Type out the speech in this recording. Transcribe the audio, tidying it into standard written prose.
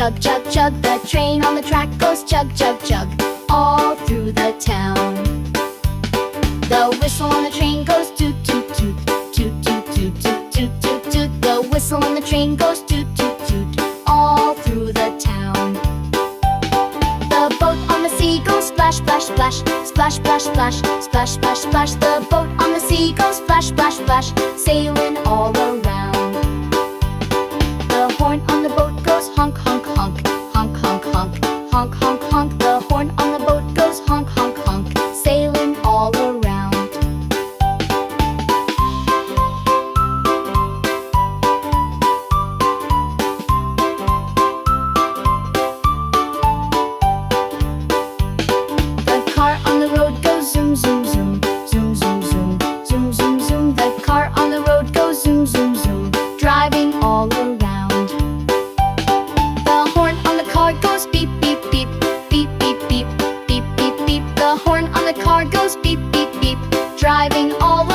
Chug, chug, chug, the train on the track goes chug, chug, chug, all through the town. The whistle on the train goes toot, toot, toot, toot, toot, toot, toot, toot, toot, toot. The whistle on the train goes toot, toot, toot, all through the town. The boat on the sea goes splash, splash, splash, splash, splash, splash, splash, splash, splash. The boat on the sea goes splash, splash, splash, sailing all around. The horn on the boat goes honk, honk, honk, honk, honk, honk, honk, honk, honk. The horn on the boat goes honk, honk, honk, sailing all around. The car on the road goes zoom, zoom, zoom, zoom, zoom, zoom, zoom, zoom, zoom. The car on the road goes zoom, zoom, zoom, driving all around. The horn on the car goes beep, beep, beep, beep, beep, beep, beep, beep, beep. The horn on the car goes beep, beep, beep, driving all